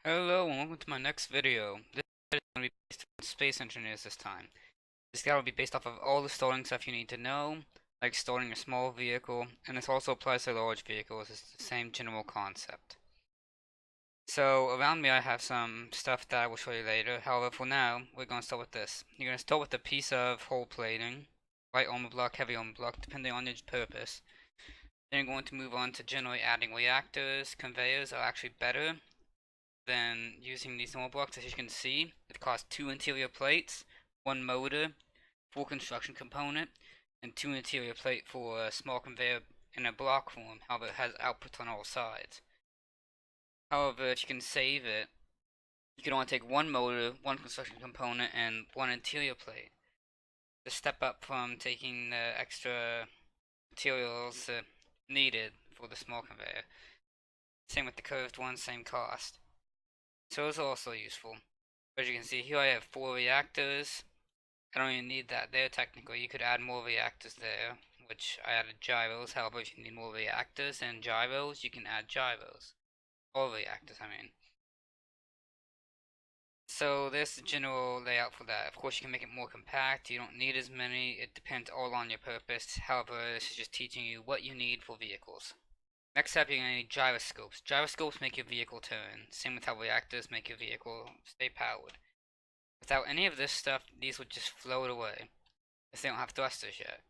Hello and welcome to my next video. This video is going to be based on space engineers this time. This guide will be based off of all the storing stuff you need to know, like storing a small vehicle, and this also applies to large vehicles. It's the same general concept. So around me I have some stuff that I will show you later. However, for now, we're going to start with this. You're going to start with a piece of hull plating, light armor block, heavy armor block, depending on your purpose. Then you're going to move on to generally adding reactors. Conveyors are actually better than using these normal blocks. As you can see, it costs 2 interior plates, 1 motor, 4 construction component, and 2 interior plate for a small conveyor in a block form. However, it has outputs on all sides. However, if you can save it, you can only take 1 motor, 1 construction component, and 1 interior plate. The step up from taking the extra materials needed for the small conveyor. Same with the curved one, same cost. So it's also useful. As you can see here I have 4 reactors. I don't even need that there technically. You could add more reactors there, which I added gyros. However, if you need more reactors and gyros, you can add gyros. All reactors, I mean. So there's the general layout for that. Of course you can make it more compact. You don't need as many. It depends all on your purpose. However, this is just teaching you what you need for vehicles. Next up, you're going to need gyroscopes. Gyroscopes make your vehicle turn. Same with how reactors make your vehicle stay powered. Without any of this stuff, these would just float away, if they don't have thrusters yet.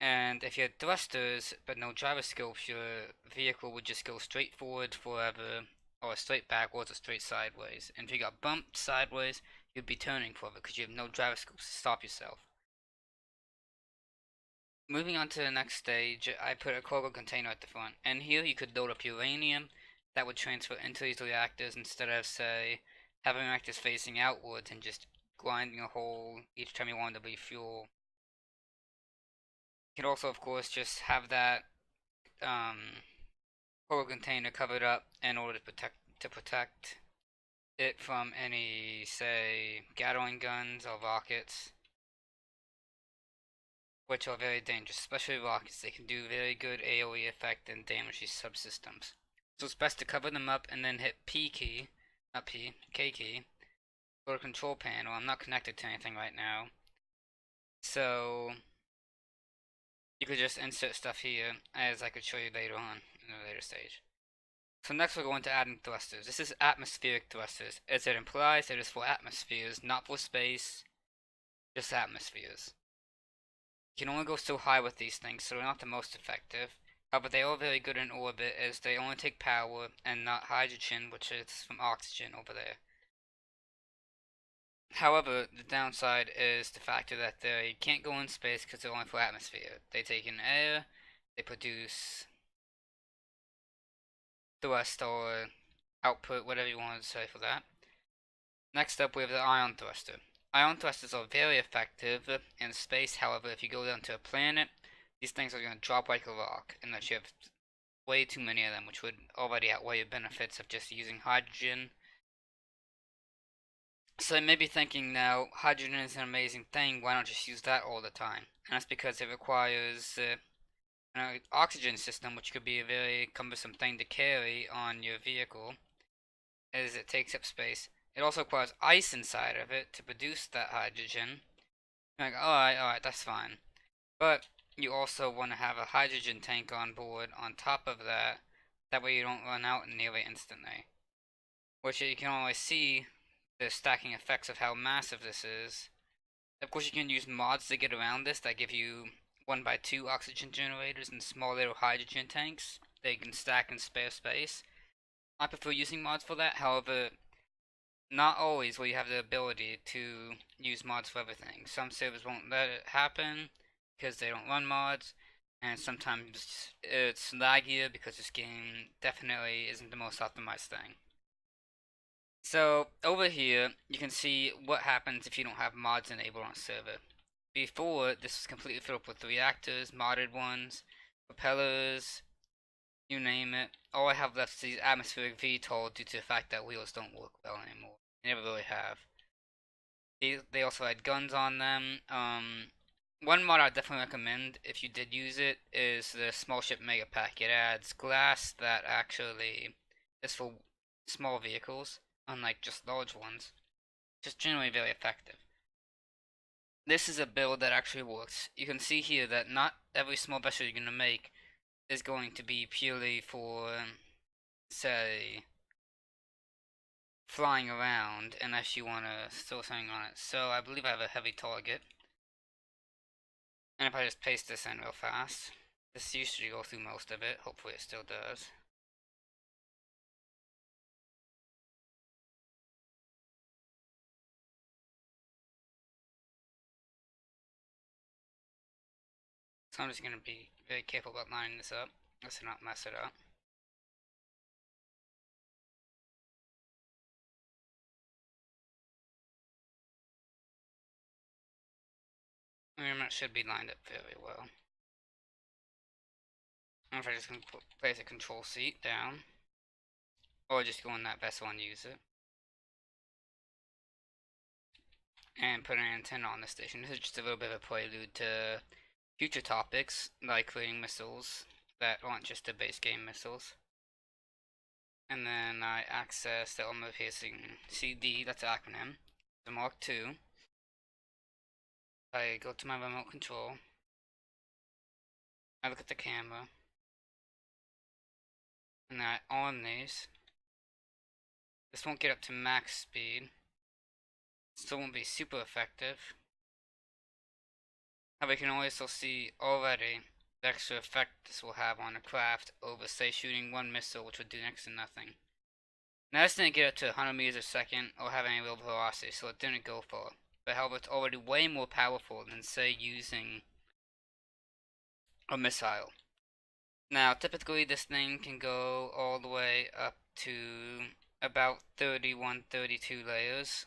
And if you had thrusters, but no gyroscopes, your vehicle would just go straight forward forever, or straight backwards, or straight sideways. And if you got bumped sideways, you'd be turning forever, because you have no gyroscopes to stop yourself. Moving on to the next stage, I put a cargo container at the front, and here you could load up uranium that would transfer into these reactors instead of, say, having reactors facing outwards and just grinding a hole each time you wanted to refuel. You could also, of course, just have that cargo container covered up in order to protect it from any, say, Gatling guns or rockets, which are very dangerous, especially rockets. They can do very good AoE effect and damage these subsystems. So it's best to cover them up and then hit P key, not P, K key, go to control panel. I'm not connected to anything right now, so you could just insert stuff here, as I could show you later on in a later stage. So next we're going to adding thrusters. This is atmospheric thrusters. As it implies, it is for atmospheres, not for space, just atmospheres. You can only go so high with these things, so they're not the most effective. However, they are very good in orbit, as they only take power and not hydrogen, which is from oxygen over there. However, the downside is the factor that they can't go in space because they're only for atmosphere. They take in air, they produce thrust or output, whatever you want to say for that. Next up, we have the ion thruster. Ion thrusters are very effective in space. However, if you go down to a planet, these things are going to drop like a rock unless you have way too many of them, which would already outweigh the benefits of just using hydrogen. So you may be thinking now, hydrogen is an amazing thing, why not just use that all the time? And that's because it requires an oxygen system, which could be a very cumbersome thing to carry on your vehicle, as it takes up space. It also requires ice inside of it to produce that hydrogen. You're like, alright, that's fine. But you also want to have a hydrogen tank on board on top of that. That way you don't run out nearly instantly. Which you can always see the stacking effects of how massive this is. Of course you can use mods to get around this that give you 1x2 oxygen generators and small little hydrogen tanks that you can stack in spare space. I prefer using mods for that, however, not always will you have the ability to use mods for everything. Some servers won't let it happen because they don't run mods, and sometimes it's laggier because this game definitely isn't the most optimized thing. So over here you can see what happens if you don't have mods enabled on a server. Before, this was completely filled up with reactors, modded ones, propellers, you name it. All I have left is these atmospheric VTOL due to the fact that wheels don't work well anymore. They never really have. They also had guns on them. One mod I definitely recommend if you did use it is the small ship mega pack. It adds glass that actually is for small vehicles, unlike just large ones. Just generally very effective. This is a build that actually works. You can see here that not every small vessel you're going to make is going to be purely for, say, flying around unless you want to throw something on it. So I believe I have a heavy target. And if I just paste this in real fast, this usually go through most of it. Hopefully it still does. So I'm just going to be very careful about lining this up. Let's not mess it up. It should be lined up very well. And if I just place a control seat down, or just go in that vessel and use it, and put an antenna on the station. This is just a little bit of a prelude to future topics, like creating missiles that aren't just the base game missiles. And then I access the armor piercing CD, that's an acronym, the Mark II. I go to my remote control. I look at the camera. And I arm these. This won't get up to max speed. Still won't be super effective. However, you can also see already the extra effect this will have on a craft over, say, shooting one missile, which would do next to nothing. Now, this didn't get up to 100 meters a second or have any real velocity, so it didn't go far. But however, it's already way more powerful than, say, using a missile. Now, typically, this thing can go all the way up to about 31, 32 layers.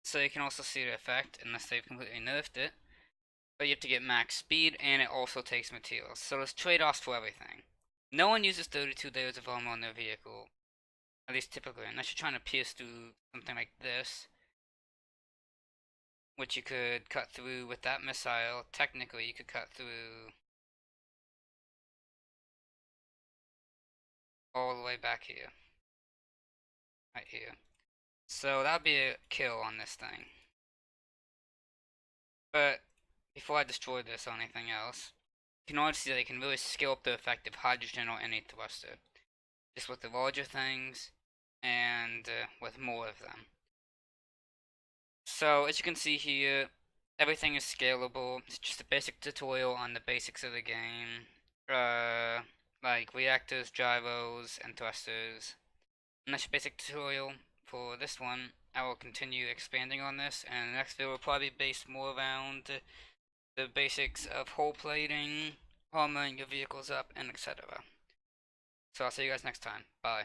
So you can also see the effect, unless they've completely nerfed it. But you have to get max speed, and it also takes materials. So there's trade-offs for everything. No one uses 32 layers of armor on their vehicle. At least typically, unless you're trying to pierce through something like this. Which you could cut through with that missile. Technically, you could cut through all the way back here. Right here. So that'd be a kill on this thing. But before I destroy this or anything else, you can already see that they can really scale up the effect of hydrogen or any thruster. Just with the larger things and with more of them. So as you can see here, everything is scalable. It's just a basic tutorial on the basics of the game. Like reactors, gyros, and thrusters. And that's your basic tutorial for this one. I will continue expanding on this, and the next video will probably be based more around the basics of hull plating, armoring your vehicles up, and etc. So I'll see you guys next time. Bye.